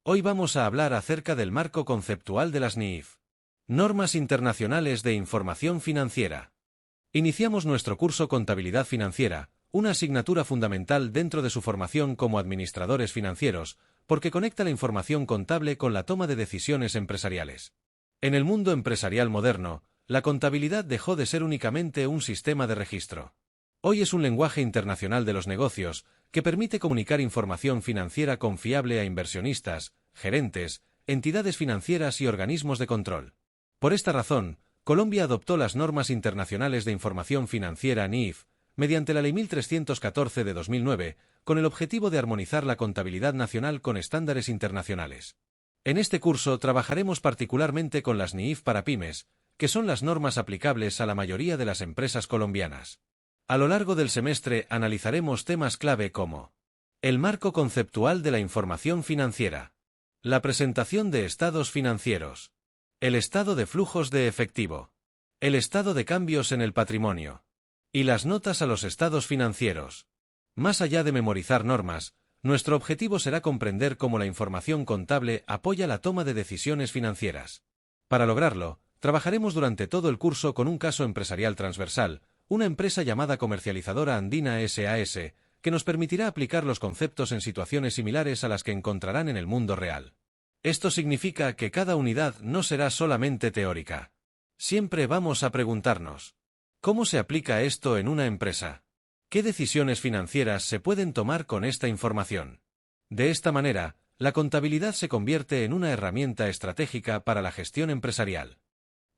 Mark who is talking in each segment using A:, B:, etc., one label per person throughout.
A: Hoy vamos a hablar acerca del marco conceptual de las NIF. Normas Internacionales de Información Financiera. Iniciamos nuestro curso Contabilidad Financiera, una asignatura fundamental dentro de su formación como administradores financieros, porque conecta la información contable con la toma de decisiones empresariales. En el mundo empresarial moderno, la contabilidad dejó de ser únicamente un sistema de registro. Hoy es un lenguaje internacional de los negocios que permite comunicar información financiera confiable a inversionistas, gerentes, entidades financieras y organismos de control. Por esta razón, Colombia adoptó las Normas Internacionales de Información Financiera NIF, mediante la Ley 1314 de 2009, con el objetivo de armonizar la contabilidad nacional con estándares internacionales. En este curso trabajaremos particularmente con las NIF para pymes, que son las normas aplicables a la mayoría de las empresas colombianas. A lo largo del semestre analizaremos temas clave como el marco conceptual de la información financiera, la presentación de estados financieros, el estado de flujos de efectivo, el estado de cambios en el patrimonio y las notas a los estados financieros. Más allá de memorizar normas, nuestro objetivo será comprender cómo la información contable apoya la toma de decisiones financieras. Para lograrlo, trabajaremos durante todo el curso con un caso empresarial transversal, una empresa llamada Comercializadora Andina S.A.S., que nos permitirá aplicar los conceptos en situaciones similares a las que encontrarán en el mundo real. Esto significa que cada unidad no será solamente teórica. Siempre vamos a preguntarnos, ¿cómo se aplica esto en una empresa? ¿Qué decisiones financieras se pueden tomar con esta información? De esta manera, la contabilidad se convierte en una herramienta estratégica para la gestión empresarial.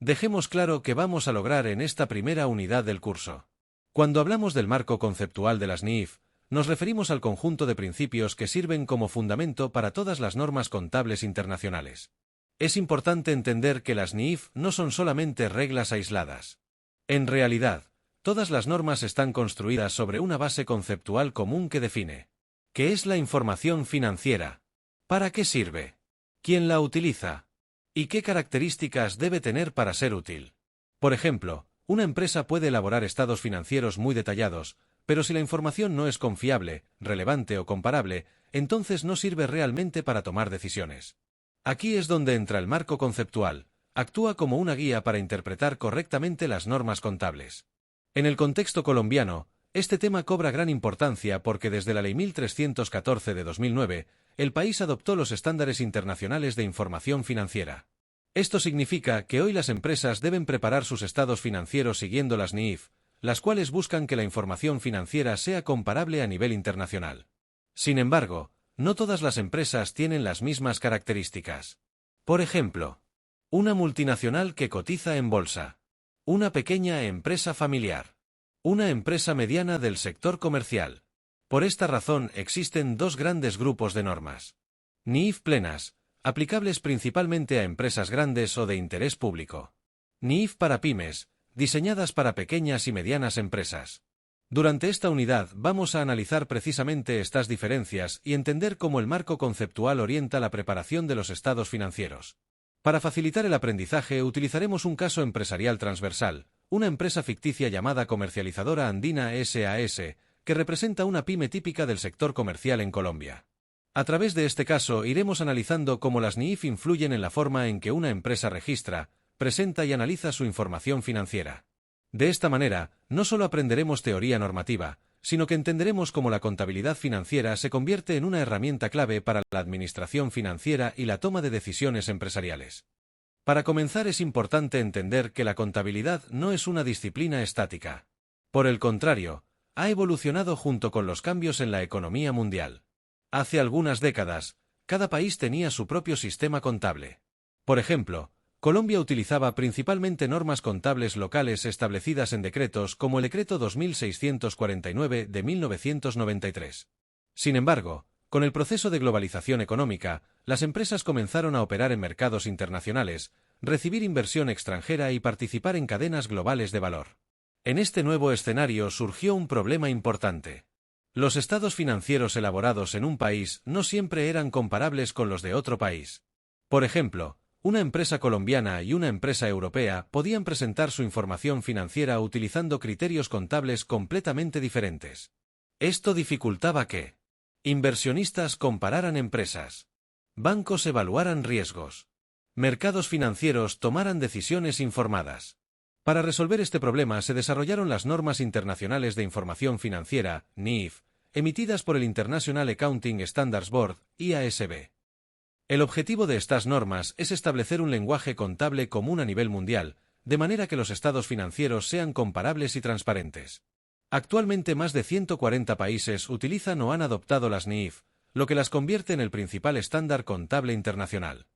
A: Dejemos claro qué vamos a lograr en esta primera unidad del curso. Cuando hablamos del marco conceptual de las NIF, nos referimos al conjunto de principios que sirven como fundamento para todas las normas contables internacionales. Es importante entender que las NIF no son solamente reglas aisladas. En realidad, todas las normas están construidas sobre una base conceptual común que define ¿qué es la información financiera? ¿Para qué sirve? ¿Quién la utiliza? ¿Y qué características debe tener para ser útil? Por ejemplo, una empresa puede elaborar estados financieros muy detallados, pero si la información no es confiable, relevante o comparable, entonces no sirve realmente para tomar decisiones. Aquí es donde entra el marco conceptual. Actúa como una guía para interpretar correctamente las normas contables. En el contexto colombiano, este tema cobra gran importancia porque desde la Ley 1314 de 2009, el país adoptó los estándares internacionales de información financiera. Esto significa que hoy las empresas deben preparar sus estados financieros siguiendo las NIF, las cuales buscan que la información financiera sea comparable a nivel internacional. Sin embargo, no todas las empresas tienen las mismas características. Por ejemplo, una multinacional que cotiza en bolsa, una pequeña empresa familiar, una empresa mediana del sector comercial. Por esta razón existen dos grandes grupos de normas. NIF plenas, aplicables principalmente a empresas grandes o de interés público. NIF para pymes, diseñadas para pequeñas y medianas empresas. Durante esta unidad vamos a analizar precisamente estas diferencias y entender cómo el marco conceptual orienta la preparación de los estados financieros. Para facilitar el aprendizaje utilizaremos un caso empresarial transversal, una empresa ficticia llamada Comercializadora Andina S.A.S., que representa una pyme típica del sector comercial en Colombia. A través de este caso iremos analizando cómo las NIF influyen en la forma en que una empresa registra, presenta y analiza su información financiera. De esta manera, no solo aprenderemos teoría normativa, sino que entenderemos cómo la contabilidad financiera se convierte en una herramienta clave para la administración financiera y la toma de decisiones empresariales. Para comenzar es importante entender que la contabilidad no es una disciplina estática. Por el contrario, ha evolucionado junto con los cambios en la economía mundial. Hace algunas décadas, cada país tenía su propio sistema contable. Por ejemplo, Colombia utilizaba principalmente normas contables locales establecidas en decretos como el Decreto 2649 de 1993. Sin embargo, con el proceso de globalización económica, las empresas comenzaron a operar en mercados internacionales, recibir inversión extranjera y participar en cadenas globales de valor. En este nuevo escenario surgió un problema importante. Los estados financieros elaborados en un país no siempre eran comparables con los de otro país. Por ejemplo, una empresa colombiana y una empresa europea podían presentar su información financiera utilizando criterios contables completamente diferentes. Esto dificultaba que inversionistas compararan empresas. Bancos evaluaran riesgos. Mercados financieros tomaran decisiones informadas. Para resolver este problema se desarrollaron las Normas Internacionales de Información Financiera, NIF, emitidas por el International Accounting Standards Board, IASB. El objetivo de estas normas es establecer un lenguaje contable común a nivel mundial, de manera que los estados financieros sean comparables y transparentes. Actualmente más de 140 países utilizan o han adoptado las NIF, lo que las convierte en el principal estándar contable internacional.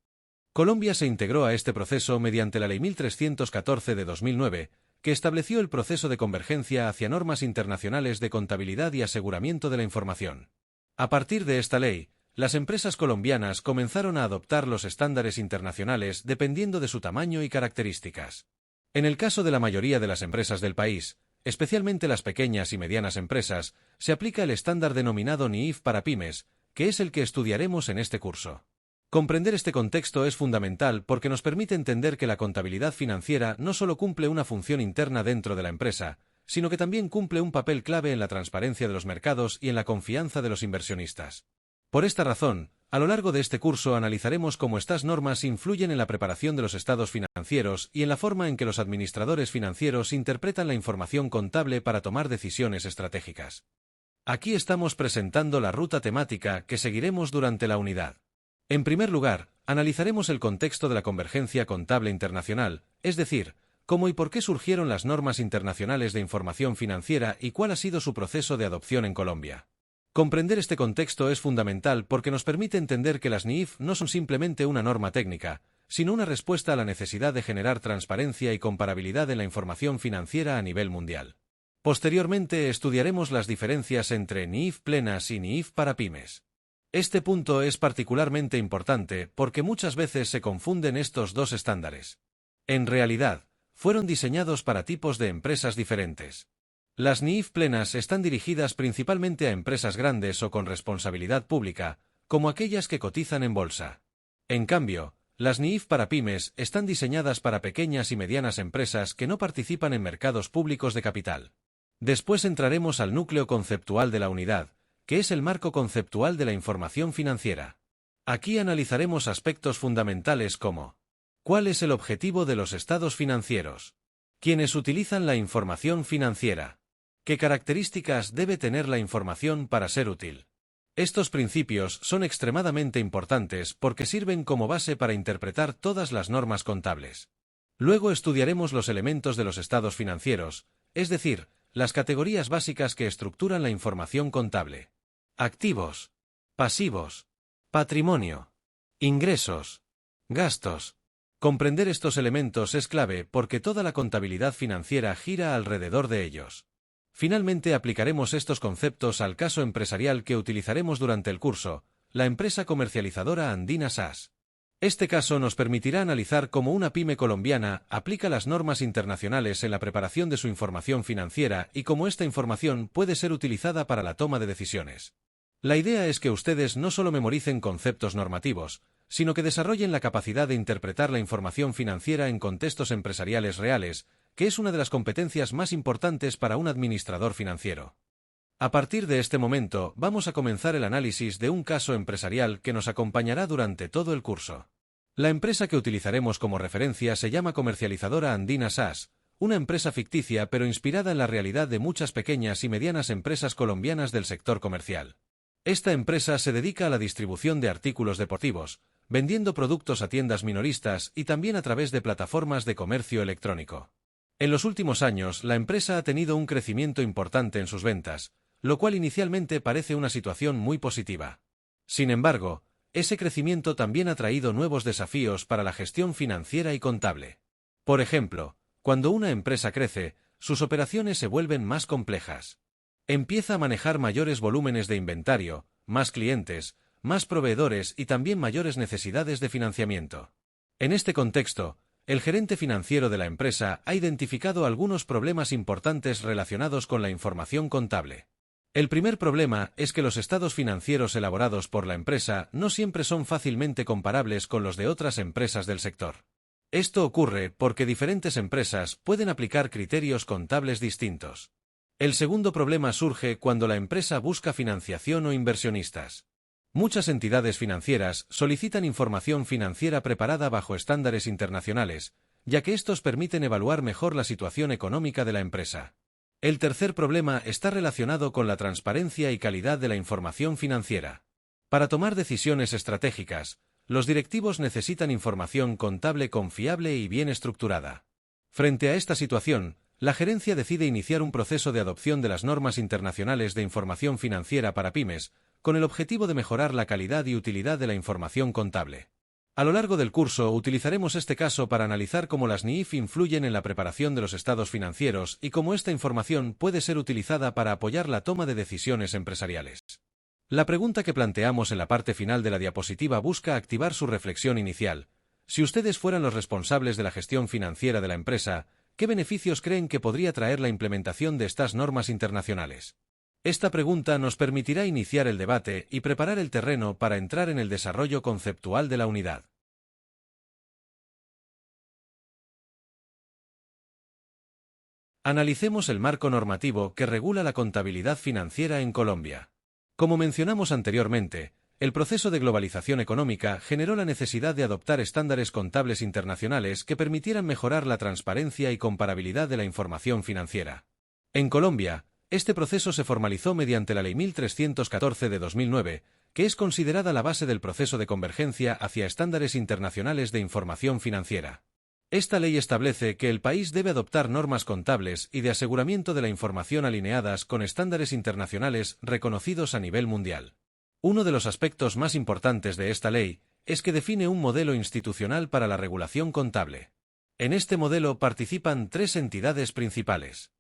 A: Colombia se integró a este proceso mediante la Ley 1314 de 2009, que estableció el proceso de convergencia hacia normas internacionales de contabilidad y aseguramiento de la información. A partir de esta ley, las empresas colombianas comenzaron a adoptar los estándares internacionales dependiendo de su tamaño y características. En el caso de la mayoría de las empresas del país, especialmente las pequeñas y medianas empresas, se aplica el estándar denominado NIF para pymes, que es el que estudiaremos en este curso. Comprender este contexto es fundamental porque nos permite entender que la contabilidad financiera no solo cumple una función interna dentro de la empresa, sino que también cumple un papel clave en la transparencia de los mercados y en la confianza de los inversionistas. Por esta razón, a lo largo de este curso analizaremos cómo estas normas influyen en la preparación de los estados financieros y en la forma en que los administradores financieros interpretan la información contable para tomar decisiones estratégicas. Aquí estamos presentando la ruta temática que seguiremos durante la unidad. En primer lugar, analizaremos el contexto de la convergencia contable internacional, es decir, cómo y por qué surgieron las normas internacionales de información financiera y cuál ha sido su proceso de adopción en Colombia. Comprender este contexto es fundamental porque nos permite entender que las NIF no son simplemente una norma técnica, sino una respuesta a la necesidad de generar transparencia y comparabilidad en la información financiera a nivel mundial. Posteriormente estudiaremos las diferencias entre NIF plenas y NIF para pymes. Este punto es particularmente importante porque muchas veces se confunden estos dos estándares. En realidad, fueron diseñados para tipos de empresas diferentes. Las NIF plenas están dirigidas principalmente a empresas grandes o con responsabilidad pública, como aquellas que cotizan en bolsa. En cambio, las NIF para pymes están diseñadas para pequeñas y medianas empresas que no participan en mercados públicos de capital. Después entraremos al núcleo conceptual de la unidad, que es el marco conceptual de la información financiera. Aquí analizaremos aspectos fundamentales como: ¿cuál es el objetivo de los estados financieros? ¿Quiénes utilizan la información financiera? ¿Qué características debe tener la información para ser útil? Estos principios son extremadamente importantes porque sirven como base para interpretar todas las normas contables. Luego estudiaremos los elementos de los estados financieros, es decir, las categorías básicas que estructuran la información contable. Activos, pasivos, patrimonio, ingresos, gastos. Comprender estos elementos es clave porque toda la contabilidad financiera gira alrededor de ellos. Finalmente aplicaremos estos conceptos al caso empresarial que utilizaremos durante el curso, la empresa comercializadora Andina SAS. Este caso nos permitirá analizar cómo una pyme colombiana aplica las normas internacionales en la preparación de su información financiera y cómo esta información puede ser utilizada para la toma de decisiones. La idea es que ustedes no solo memoricen conceptos normativos, sino que desarrollen la capacidad de interpretar la información financiera en contextos empresariales reales, que es una de las competencias más importantes para un administrador financiero. A partir de este momento, vamos a comenzar el análisis de un caso empresarial que nos acompañará durante todo el curso. La empresa que utilizaremos como referencia se llama Comercializadora Andina SAS, una empresa ficticia pero inspirada en la realidad de muchas pequeñas y medianas empresas colombianas del sector comercial. Esta empresa se dedica a la distribución de artículos deportivos, vendiendo productos a tiendas minoristas y también a través de plataformas de comercio electrónico. En los últimos años, la empresa ha tenido un crecimiento importante en sus ventas, lo cual inicialmente parece una situación muy positiva. Sin embargo, ese crecimiento también ha traído nuevos desafíos para la gestión financiera y contable. Por ejemplo, cuando una empresa crece, sus operaciones se vuelven más complejas. Empieza a manejar mayores volúmenes de inventario, más clientes, más proveedores y también mayores necesidades de financiamiento. En este contexto, el gerente financiero de la empresa ha identificado algunos problemas importantes relacionados con la información contable. El primer problema es que los estados financieros elaborados por la empresa no siempre son fácilmente comparables con los de otras empresas del sector. Esto ocurre porque diferentes empresas pueden aplicar criterios contables distintos. El segundo problema surge cuando la empresa busca financiación o inversionistas. Muchas entidades financieras solicitan información financiera preparada bajo estándares internacionales, ya que estos permiten evaluar mejor la situación económica de la empresa. El tercer problema está relacionado con la transparencia y calidad de la información financiera. Para tomar decisiones estratégicas, los directivos necesitan información contable confiable y bien estructurada. Frente a esta situación, la gerencia decide iniciar un proceso de adopción de las normas internacionales de información financiera para pymes, con el objetivo de mejorar la calidad y utilidad de la información contable. A lo largo del curso utilizaremos este caso para analizar cómo las NIIF influyen en la preparación de los estados financieros y cómo esta información puede ser utilizada para apoyar la toma de decisiones empresariales. La pregunta que planteamos en la parte final de la diapositiva busca activar su reflexión inicial. Si ustedes fueran los responsables de la gestión financiera de la empresa, ¿qué beneficios creen que podría traer la implementación de estas normas internacionales? Esta pregunta nos permitirá iniciar el debate y preparar el terreno para entrar en el desarrollo conceptual de la unidad. Analicemos el marco normativo que regula la contabilidad financiera en Colombia. Como mencionamos anteriormente, el proceso de globalización económica generó la necesidad de adoptar estándares contables internacionales que permitieran mejorar la transparencia y comparabilidad de la información financiera. En Colombia, este proceso se formalizó mediante la Ley 1314 de 2009, que es considerada la base del proceso de convergencia hacia estándares internacionales de información financiera. Esta ley establece que el país debe adoptar normas contables y de aseguramiento de la información alineadas con estándares internacionales reconocidos a nivel mundial. Uno de los aspectos más importantes de esta ley es que define un modelo institucional para la regulación contable. En este modelo participan tres entidades principales.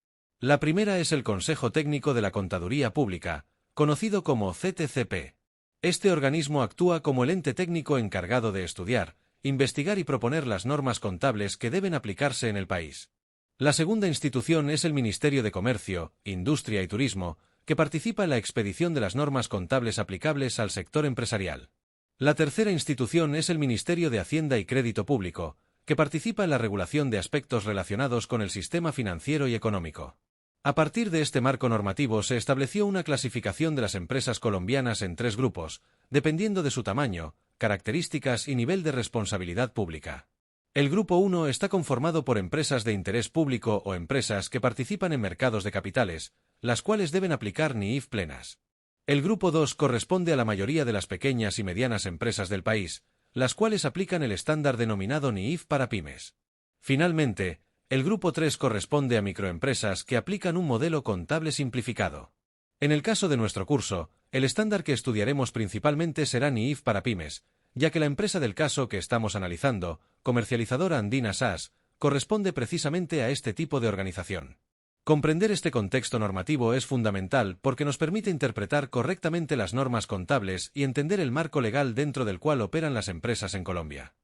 A: La primera es el Consejo Técnico de la Contaduría Pública, conocido como CTCP. Este organismo actúa como el ente técnico encargado de estudiar, investigar y proponer las normas contables que deben aplicarse en el país. La segunda institución es el Ministerio de Comercio, Industria y Turismo, que participa en la expedición de las normas contables aplicables al sector empresarial. La tercera institución es el Ministerio de Hacienda y Crédito Público, que participa en la regulación de aspectos relacionados con el sistema financiero y económico. A partir de este marco normativo se estableció una clasificación de las empresas colombianas en tres grupos, dependiendo de su tamaño, características y nivel de responsabilidad pública. El Grupo 1 está conformado por empresas de interés público o empresas que participan en mercados de capitales, las cuales deben aplicar NIIF plenas. El Grupo 2 corresponde a la mayoría de las pequeñas y medianas empresas del país, las cuales aplican el estándar denominado NIIF para pymes. Finalmente, el Grupo 3 corresponde a microempresas que aplican un modelo contable simplificado. En el caso de nuestro curso, el estándar que estudiaremos principalmente será NIIF para pymes, ya que la empresa del caso que estamos analizando, Comercializadora Andina SAS, corresponde precisamente a este tipo de organización. Comprender este contexto normativo es fundamental porque nos permite interpretar correctamente las normas contables y entender el marco legal dentro del cual operan las empresas en Colombia.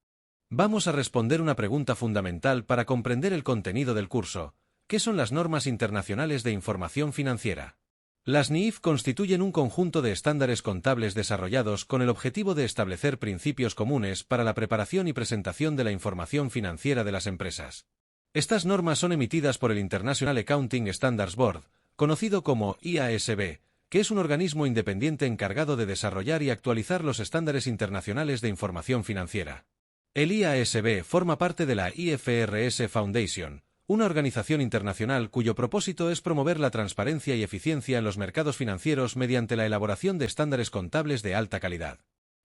A: Vamos a responder una pregunta fundamental para comprender el contenido del curso. ¿Qué son las normas internacionales de información financiera? Las NIIF constituyen un conjunto de estándares contables desarrollados con el objetivo de establecer principios comunes para la preparación y presentación de la información financiera de las empresas. Estas normas son emitidas por el International Accounting Standards Board, conocido como IASB, que es un organismo independiente encargado de desarrollar y actualizar los estándares internacionales de información financiera. El IASB forma parte de la IFRS Foundation, una organización internacional cuyo propósito es promover la transparencia y eficiencia en los mercados financieros mediante la elaboración de estándares contables de alta calidad.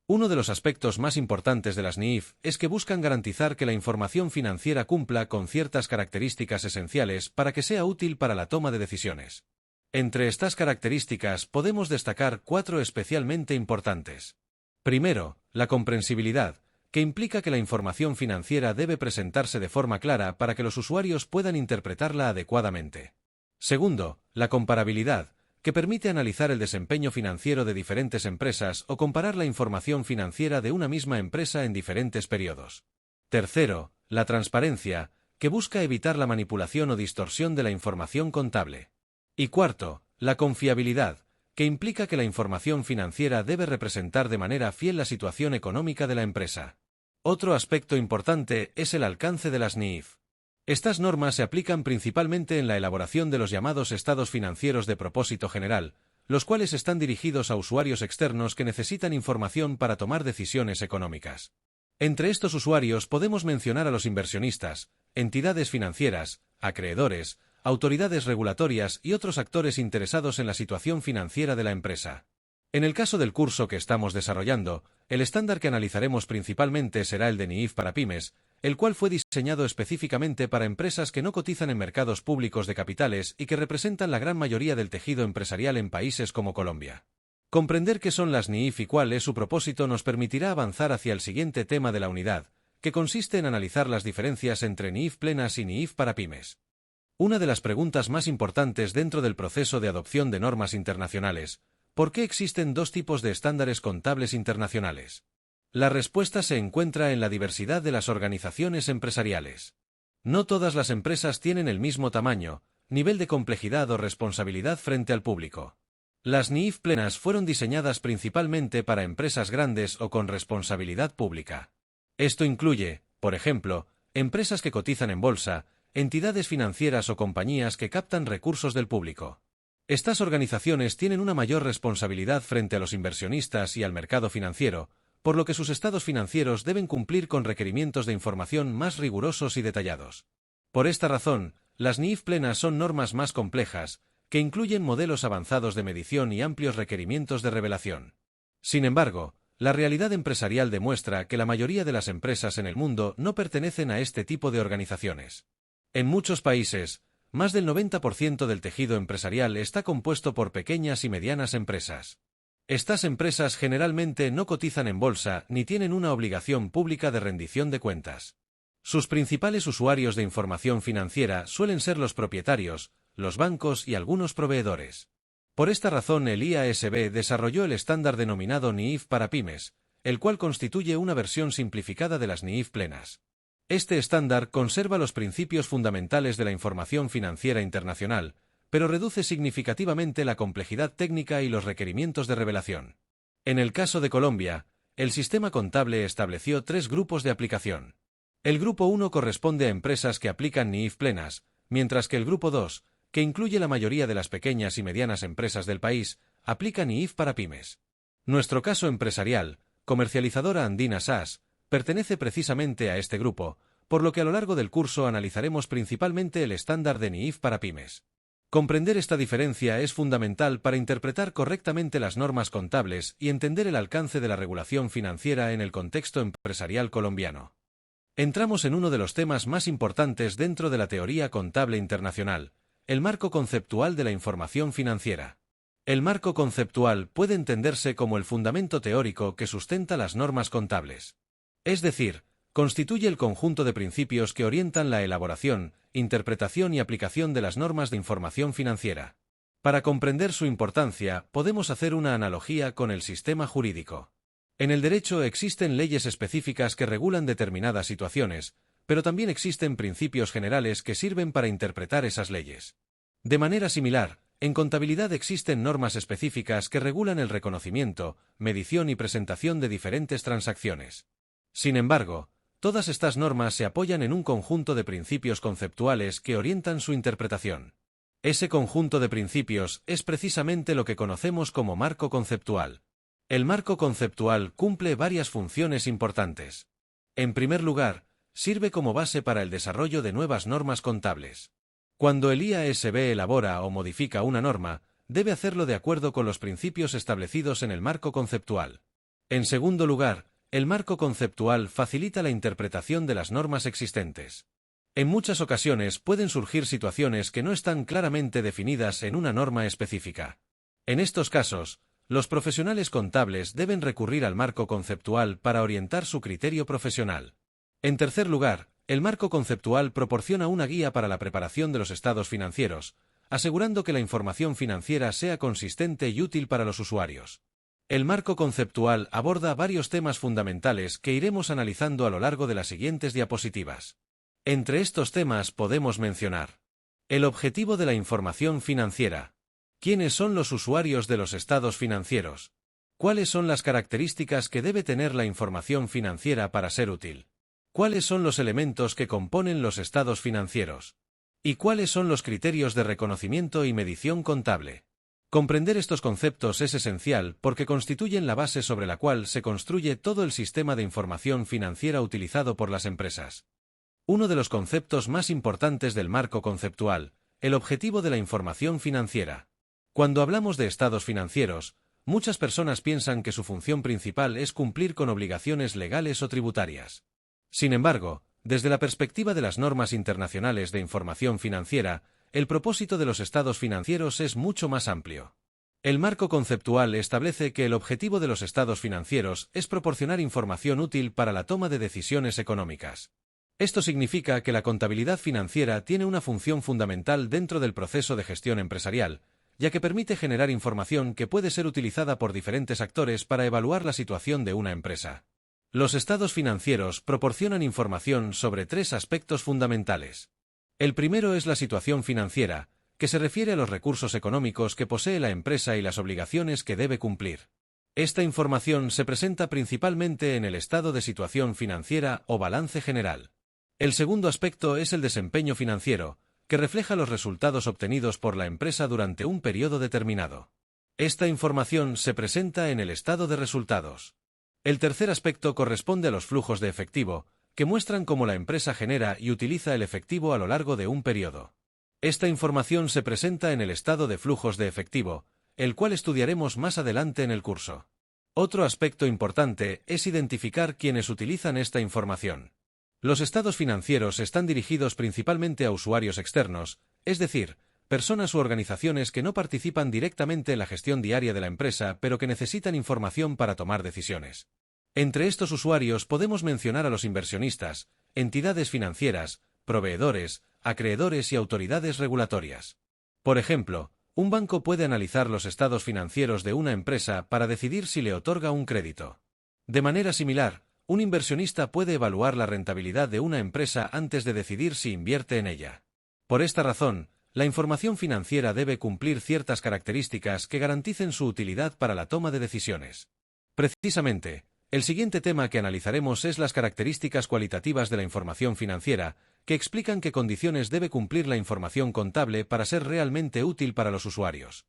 A: Uno de los aspectos más importantes de las NIIF es que buscan garantizar que la información financiera cumpla con ciertas características esenciales para que sea útil para la toma de decisiones. Entre estas características podemos destacar cuatro especialmente importantes. Primero, la comprensibilidad, que implica que la información financiera debe presentarse de forma clara para que los usuarios puedan interpretarla adecuadamente. Segundo, la comparabilidad, que permite analizar el desempeño financiero de diferentes empresas o comparar la información financiera de una misma empresa en diferentes periodos. Tercero, la transparencia, que busca evitar la manipulación o distorsión de la información contable. Y cuarto, la confiabilidad, que implica que la información financiera debe representar de manera fiel la situación económica de la empresa. Otro aspecto importante es el alcance de las NIIF. Estas normas se aplican principalmente en la elaboración de los llamados estados financieros de propósito general, los cuales están dirigidos a usuarios externos que necesitan información para tomar decisiones económicas. Entre estos usuarios podemos mencionar a los inversionistas, entidades financieras, acreedores, autoridades regulatorias y otros actores interesados en la situación financiera de la empresa. En el caso del curso que estamos desarrollando, el estándar que analizaremos principalmente será el de NIIF para pymes, el cual fue diseñado específicamente para empresas que no cotizan en mercados públicos de capitales y que representan la gran mayoría del tejido empresarial en países como Colombia. Comprender qué son las NIIF y cuál es su propósito nos permitirá avanzar hacia el siguiente tema de la unidad, que consiste en analizar las diferencias entre NIIF plenas y NIIF para pymes. Una de las preguntas más importantes dentro del proceso de adopción de normas internacionales: ¿por qué existen dos tipos de estándares contables internacionales? La respuesta se encuentra en la diversidad de las organizaciones empresariales. No todas las empresas tienen el mismo tamaño, nivel de complejidad o responsabilidad frente al público. Las NIIF plenas fueron diseñadas principalmente para empresas grandes o con responsabilidad pública. Esto incluye, por ejemplo, empresas que cotizan en bolsa, entidades financieras o compañías que captan recursos del público. Estas organizaciones tienen una mayor responsabilidad frente a los inversionistas y al mercado financiero, por lo que sus estados financieros deben cumplir con requerimientos de información más rigurosos y detallados. Por esta razón, las NIIF plenas son normas más complejas, que incluyen modelos avanzados de medición y amplios requerimientos de revelación. Sin embargo, la realidad empresarial demuestra que la mayoría de las empresas en el mundo no pertenecen a este tipo de organizaciones. En muchos países, más del 90% del tejido empresarial está compuesto por pequeñas y medianas empresas. Estas empresas generalmente no cotizan en bolsa ni tienen una obligación pública de rendición de cuentas. Sus principales usuarios de información financiera suelen ser los propietarios, los bancos y algunos proveedores. Por esta razón el IASB desarrolló el estándar denominado NIIF para pymes, el cual constituye una versión simplificada de las NIIF plenas. Este estándar conserva los principios fundamentales de la información financiera internacional, pero reduce significativamente la complejidad técnica y los requerimientos de revelación. En el caso de Colombia, el sistema contable estableció 3 grupos de aplicación. El grupo 1 corresponde a empresas que aplican NIIF plenas, mientras que el grupo 2, que incluye la mayoría de las pequeñas y medianas empresas del país, aplica NIIF para pymes. Nuestro caso empresarial, Comercializadora Andina SAS, pertenece precisamente a este grupo, por lo que a lo largo del curso analizaremos principalmente el estándar de NIIF para pymes. Comprender esta diferencia es fundamental para interpretar correctamente las normas contables y entender el alcance de la regulación financiera en el contexto empresarial colombiano. Entramos en uno de los temas más importantes dentro de la teoría contable internacional, el marco conceptual de la información financiera. El marco conceptual puede entenderse como el fundamento teórico que sustenta las normas contables. Es decir, constituye el conjunto de principios que orientan la elaboración, interpretación y aplicación de las normas de información financiera. Para comprender su importancia, podemos hacer una analogía con el sistema jurídico. En el derecho existen leyes específicas que regulan determinadas situaciones, pero también existen principios generales que sirven para interpretar esas leyes. De manera similar, en contabilidad existen normas específicas que regulan el reconocimiento, medición y presentación de diferentes transacciones. Sin embargo, todas estas normas se apoyan en un conjunto de principios conceptuales que orientan su interpretación. Ese conjunto de principios es precisamente lo que conocemos como marco conceptual. El marco conceptual cumple varias funciones importantes. En primer lugar, sirve como base para el desarrollo de nuevas normas contables. Cuando el IASB elabora o modifica una norma, debe hacerlo de acuerdo con los principios establecidos en el marco conceptual. En segundo lugar, el marco conceptual facilita la interpretación de las normas existentes. En muchas ocasiones pueden surgir situaciones que no están claramente definidas en una norma específica. En estos casos, los profesionales contables deben recurrir al marco conceptual para orientar su criterio profesional. En tercer lugar, el marco conceptual proporciona una guía para la preparación de los estados financieros, asegurando que la información financiera sea consistente y útil para los usuarios. El marco conceptual aborda varios temas fundamentales que iremos analizando a lo largo de las siguientes diapositivas. Entre estos temas podemos mencionar: el objetivo de la información financiera. ¿Quiénes son los usuarios de los estados financieros? ¿Cuáles son las características que debe tener la información financiera para ser útil? ¿Cuáles son los elementos que componen los estados financieros? ¿Y cuáles son los criterios de reconocimiento y medición contable? Comprender estos conceptos es esencial porque constituyen la base sobre la cual se construye todo el sistema de información financiera utilizado por las empresas. Uno de los conceptos más importantes del marco conceptual, el objetivo de la información financiera. Cuando hablamos de estados financieros, muchas personas piensan que su función principal es cumplir con obligaciones legales o tributarias. Sin embargo, desde la perspectiva de las normas internacionales de información financiera, el propósito de los estados financieros es mucho más amplio. El marco conceptual establece que el objetivo de los estados financieros es proporcionar información útil para la toma de decisiones económicas. Esto significa que la contabilidad financiera tiene una función fundamental dentro del proceso de gestión empresarial, ya que permite generar información que puede ser utilizada por diferentes actores para evaluar la situación de una empresa. Los estados financieros proporcionan información sobre tres aspectos fundamentales. El primero es la situación financiera, que se refiere a los recursos económicos que posee la empresa y las obligaciones que debe cumplir. Esta información se presenta principalmente en el estado de situación financiera o balance general. El segundo aspecto es el desempeño financiero, que refleja los resultados obtenidos por la empresa durante un periodo determinado. Esta información se presenta en el estado de resultados. El tercer aspecto corresponde a los flujos de efectivo, que muestran cómo la empresa genera y utiliza el efectivo a lo largo de un periodo. Esta información se presenta en el estado de flujos de efectivo, el cual estudiaremos más adelante en el curso. Otro aspecto importante es identificar quiénes utilizan esta información. Los estados financieros están dirigidos principalmente a usuarios externos, es decir, personas u organizaciones que no participan directamente en la gestión diaria de la empresa, pero que necesitan información para tomar decisiones. Entre estos usuarios podemos mencionar a los inversionistas, entidades financieras, proveedores, acreedores y autoridades regulatorias. Por ejemplo, un banco puede analizar los estados financieros de una empresa para decidir si le otorga un crédito. De manera similar, un inversionista puede evaluar la rentabilidad de una empresa antes de decidir si invierte en ella. Por esta razón, la información financiera debe cumplir ciertas características que garanticen su utilidad para la toma de decisiones. Precisamente, el siguiente tema que analizaremos es las características cualitativas de la información financiera, que explican qué condiciones debe cumplir la información contable para ser realmente útil para los usuarios.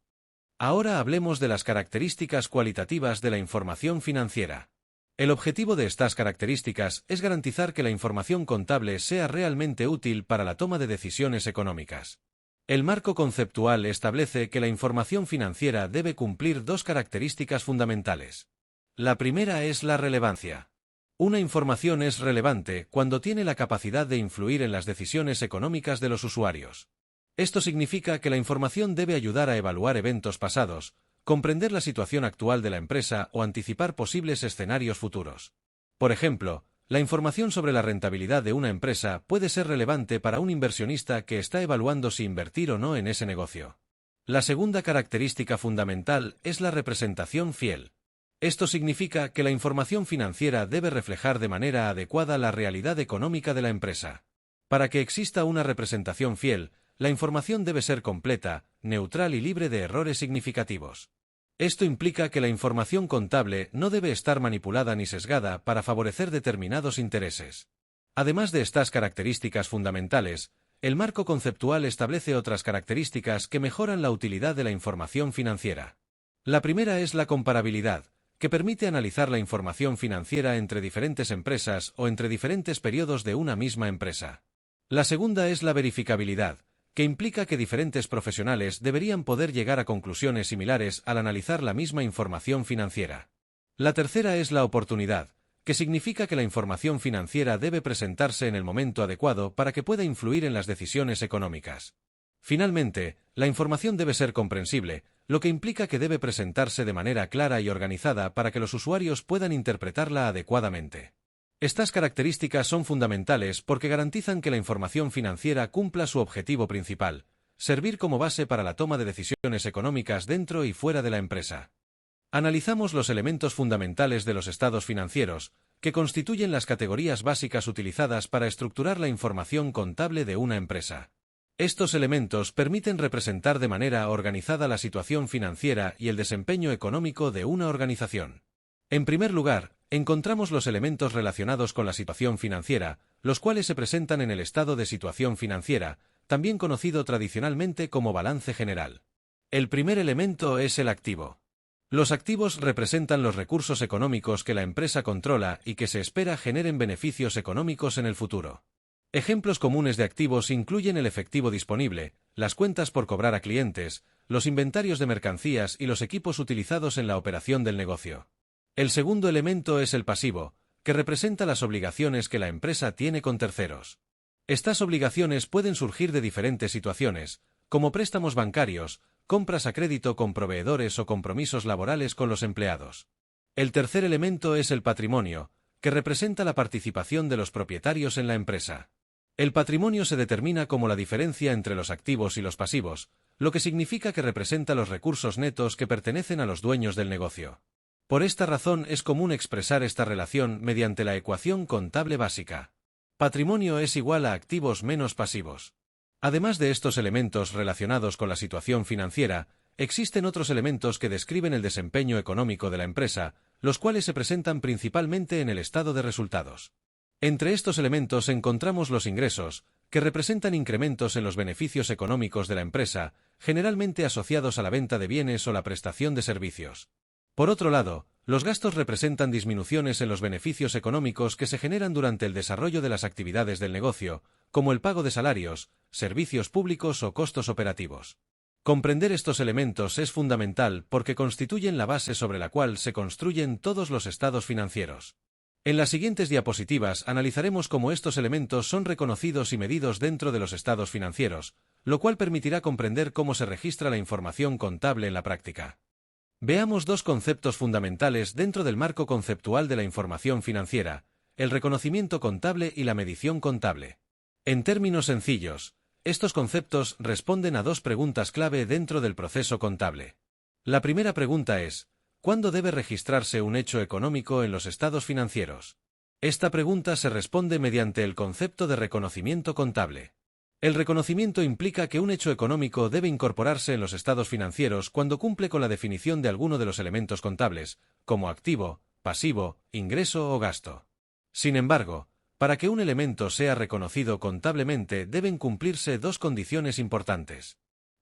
A: Ahora hablemos de las características cualitativas de la información financiera. El objetivo de estas características es garantizar que la información contable sea realmente útil para la toma de decisiones económicas. El marco conceptual establece que la información financiera debe cumplir dos características fundamentales. La primera es la relevancia. Una información es relevante cuando tiene la capacidad de influir en las decisiones económicas de los usuarios. Esto significa que la información debe ayudar a evaluar eventos pasados, comprender la situación actual de la empresa o anticipar posibles escenarios futuros. Por ejemplo, la información sobre la rentabilidad de una empresa puede ser relevante para un inversionista que está evaluando si invertir o no en ese negocio. La segunda característica fundamental es la representación fiel. Esto significa que la información financiera debe reflejar de manera adecuada la realidad económica de la empresa. Para que exista una representación fiel, la información debe ser completa, neutral y libre de errores significativos. Esto implica que la información contable no debe estar manipulada ni sesgada para favorecer determinados intereses. Además de estas características fundamentales, el marco conceptual establece otras características que mejoran la utilidad de la información financiera. La primera es la comparabilidad, que permite analizar la información financiera entre diferentes empresas o entre diferentes periodos de una misma empresa. La segunda es la verificabilidad, que implica que diferentes profesionales deberían poder llegar a conclusiones similares al analizar la misma información financiera. La tercera es la oportunidad, que significa que la información financiera debe presentarse en el momento adecuado para que pueda influir en las decisiones económicas. Finalmente, la información debe ser comprensible, lo que implica que debe presentarse de manera clara y organizada para que los usuarios puedan interpretarla adecuadamente. Estas características son fundamentales porque garantizan que la información financiera cumpla su objetivo principal, servir como base para la toma de decisiones económicas dentro y fuera de la empresa. Analizamos los elementos fundamentales de los estados financieros, que constituyen las categorías básicas utilizadas para estructurar la información contable de una empresa. Estos elementos permiten representar de manera organizada la situación financiera y el desempeño económico de una organización. En primer lugar, encontramos los elementos relacionados con la situación financiera, los cuales se presentan en el estado de situación financiera, también conocido tradicionalmente como balance general. El primer elemento es el activo. Los activos representan los recursos económicos que la empresa controla y que se espera generen beneficios económicos en el futuro. Ejemplos comunes de activos incluyen el efectivo disponible, las cuentas por cobrar a clientes, los inventarios de mercancías y los equipos utilizados en la operación del negocio. El segundo elemento es el pasivo, que representa las obligaciones que la empresa tiene con terceros. Estas obligaciones pueden surgir de diferentes situaciones, como préstamos bancarios, compras a crédito con proveedores o compromisos laborales con los empleados. El tercer elemento es el patrimonio, que representa la participación de los propietarios en la empresa. El patrimonio se determina como la diferencia entre los activos y los pasivos, lo que significa que representa los recursos netos que pertenecen a los dueños del negocio. Por esta razón es común expresar esta relación mediante la ecuación contable básica. Patrimonio es igual a activos menos pasivos. Además de estos elementos relacionados con la situación financiera, existen otros elementos que describen el desempeño económico de la empresa, los cuales se presentan principalmente en el estado de resultados. Entre estos elementos encontramos los ingresos, que representan incrementos en los beneficios económicos de la empresa, generalmente asociados a la venta de bienes o la prestación de servicios. Por otro lado, los gastos representan disminuciones en los beneficios económicos que se generan durante el desarrollo de las actividades del negocio, como el pago de salarios, servicios públicos o costos operativos. Comprender estos elementos es fundamental porque constituyen la base sobre la cual se construyen todos los estados financieros. En las siguientes diapositivas analizaremos cómo estos elementos son reconocidos y medidos dentro de los estados financieros, lo cual permitirá comprender cómo se registra la información contable en la práctica. Veamos dos conceptos fundamentales dentro del marco conceptual de la información financiera, el reconocimiento contable y la medición contable. En términos sencillos, estos conceptos responden a dos preguntas clave dentro del proceso contable. La primera pregunta es, ¿cuándo debe registrarse un hecho económico en los estados financieros? Esta pregunta se responde mediante el concepto de reconocimiento contable. El reconocimiento implica que un hecho económico debe incorporarse en los estados financieros cuando cumple con la definición de alguno de los elementos contables, como activo, pasivo, ingreso o gasto. Sin embargo, para que un elemento sea reconocido contablemente deben cumplirse dos condiciones importantes.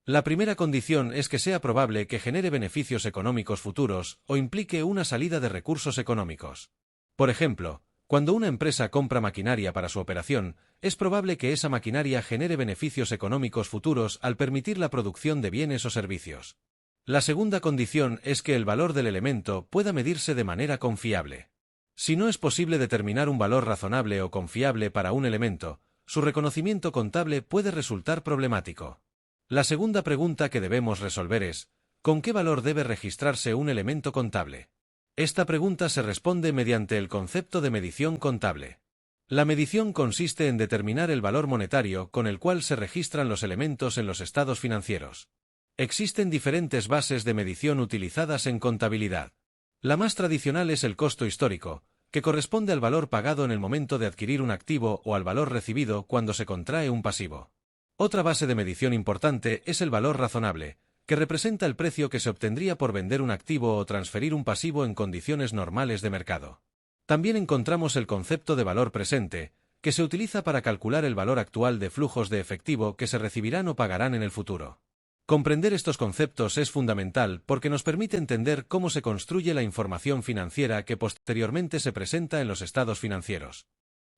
A: La primera condición es que sea probable que genere beneficios económicos futuros o implique una salida de recursos económicos. Por ejemplo, cuando una empresa compra maquinaria para su operación, es probable que esa maquinaria genere beneficios económicos futuros al permitir la producción de bienes o servicios. La segunda condición es que el valor del elemento pueda medirse de manera confiable. Si no es posible determinar un valor razonable o confiable para un elemento, su reconocimiento contable puede resultar problemático. La segunda pregunta que debemos resolver es, ¿con qué valor debe registrarse un elemento contable? Esta pregunta se responde mediante el concepto de medición contable. La medición consiste en determinar el valor monetario con el cual se registran los elementos en los estados financieros. Existen diferentes bases de medición utilizadas en contabilidad. La más tradicional es el costo histórico, que corresponde al valor pagado en el momento de adquirir un activo o al valor recibido cuando se contrae un pasivo. Otra base de medición importante es el valor razonable, que representa el precio que se obtendría por vender un activo o transferir un pasivo en condiciones normales de mercado. También encontramos el concepto de valor presente, que se utiliza para calcular el valor actual de flujos de efectivo que se recibirán o pagarán en el futuro. Comprender estos conceptos es fundamental porque nos permite entender cómo se construye la información financiera que posteriormente se presenta en los estados financieros.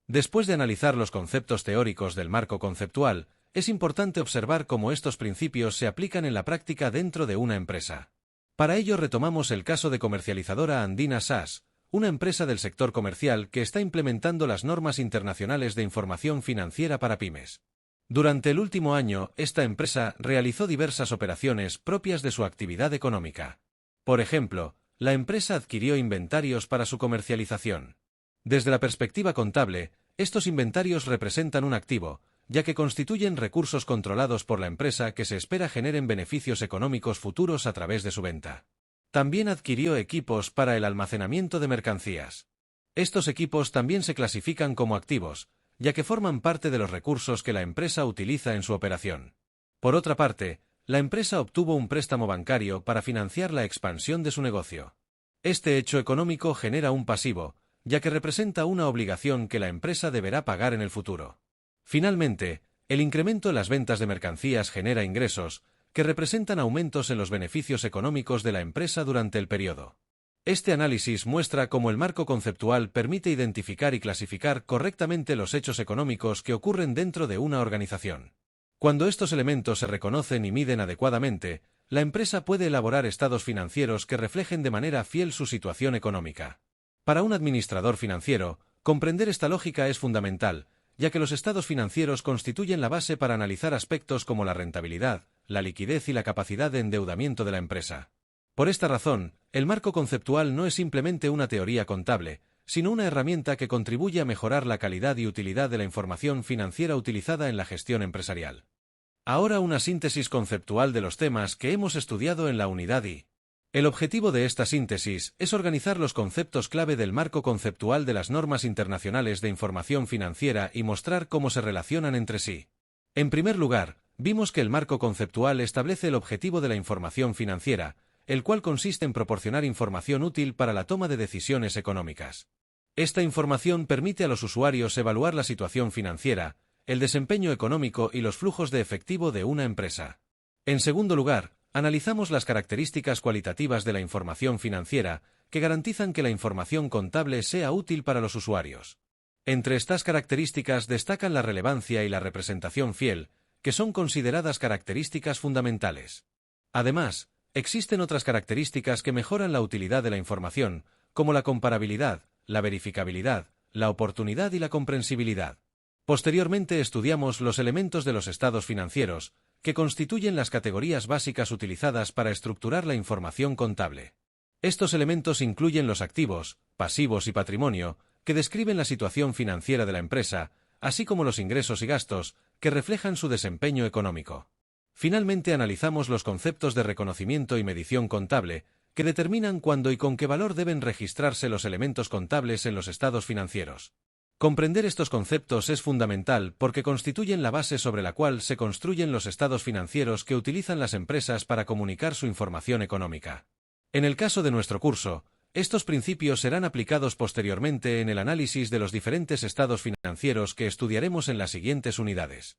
A: Después de analizar los conceptos teóricos del marco conceptual, es importante observar cómo estos principios se aplican en la práctica dentro de una empresa. Para ello retomamos el caso de comercializadora Andina SAS, una empresa del sector comercial que está implementando las normas internacionales de información financiera para pymes. Durante el último año, esta empresa realizó diversas operaciones propias de su actividad económica. Por ejemplo, la empresa adquirió inventarios para su comercialización. Desde la perspectiva contable, estos inventarios representan un activo, ya que constituyen recursos controlados por la empresa que se espera generen beneficios económicos futuros a través de su venta. También adquirió equipos para el almacenamiento de mercancías. Estos equipos también se clasifican como activos, ya que forman parte de los recursos que la empresa utiliza en su operación. Por otra parte, la empresa obtuvo un préstamo bancario para financiar la expansión de su negocio. Este hecho económico genera un pasivo, ya que representa una obligación que la empresa deberá pagar en el futuro. Finalmente, el incremento en las ventas de mercancías genera ingresos, que representan aumentos en los beneficios económicos de la empresa durante el periodo. Este análisis muestra cómo el marco conceptual permite identificar y clasificar correctamente los hechos económicos que ocurren dentro de una organización. Cuando estos elementos se reconocen y miden adecuadamente, la empresa puede elaborar estados financieros que reflejen de manera fiel su situación económica. Para un administrador financiero, comprender esta lógica es fundamental, ya que los estados financieros constituyen la base para analizar aspectos como la rentabilidad, la liquidez y la capacidad de endeudamiento de la empresa. Por esta razón, el marco conceptual no es simplemente una teoría contable, sino una herramienta que contribuye a mejorar la calidad y utilidad de la información financiera utilizada en la gestión empresarial. Ahora una síntesis conceptual de los temas que hemos estudiado en la unidad I. El objetivo de esta síntesis es organizar los conceptos clave del marco conceptual de las normas internacionales de información financiera y mostrar cómo se relacionan entre sí. En primer lugar, vimos que el marco conceptual establece el objetivo de la información financiera, el cual consiste en proporcionar información útil para la toma de decisiones económicas. Esta información permite a los usuarios evaluar la situación financiera, el desempeño económico y los flujos de efectivo de una empresa. En segundo lugar, analizamos las características cualitativas de la información financiera que garantizan que la información contable sea útil para los usuarios. Entre estas características destacan la relevancia y la representación fiel, que son consideradas características fundamentales. Además, existen otras características que mejoran la utilidad de la información, como la comparabilidad, la verificabilidad, la oportunidad y la comprensibilidad. Posteriormente estudiamos los elementos de los estados financieros, que constituyen las categorías básicas utilizadas para estructurar la información contable. Estos elementos incluyen los activos, pasivos y patrimonio, que describen la situación financiera de la empresa, así como los ingresos y gastos, que reflejan su desempeño económico. Finalmente analizamos los conceptos de reconocimiento y medición contable, que determinan cuándo y con qué valor deben registrarse los elementos contables en los estados financieros. Comprender estos conceptos es fundamental porque constituyen la base sobre la cual se construyen los estados financieros que utilizan las empresas para comunicar su información económica. En el caso de nuestro curso, estos principios serán aplicados posteriormente en el análisis de los diferentes estados financieros que estudiaremos en las siguientes unidades.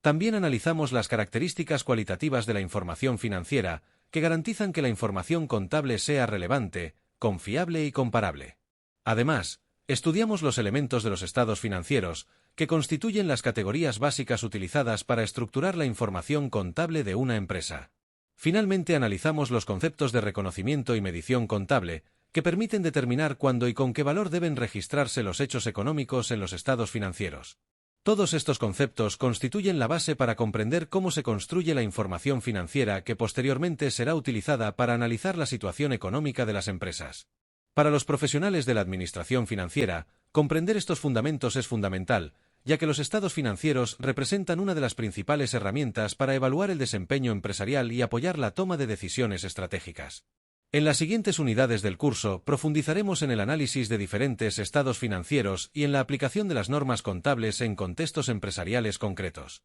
A: También analizamos las características cualitativas de la información financiera que garantizan que la información contable sea relevante, confiable y comparable. Además, estudiamos los elementos de los estados financieros, que constituyen las categorías básicas utilizadas para estructurar la información contable de una empresa. Finalmente analizamos los conceptos de reconocimiento y medición contable, que permiten determinar cuándo y con qué valor deben registrarse los hechos económicos en los estados financieros. Todos estos conceptos constituyen la base para comprender cómo se construye la información financiera que posteriormente será utilizada para analizar la situación económica de las empresas. Para los profesionales de la administración financiera, comprender estos fundamentos es fundamental, ya que los estados financieros representan una de las principales herramientas para evaluar el desempeño empresarial y apoyar la toma de decisiones estratégicas. En las siguientes unidades del curso profundizaremos en el análisis de diferentes estados financieros y en la aplicación de las normas contables en contextos empresariales concretos.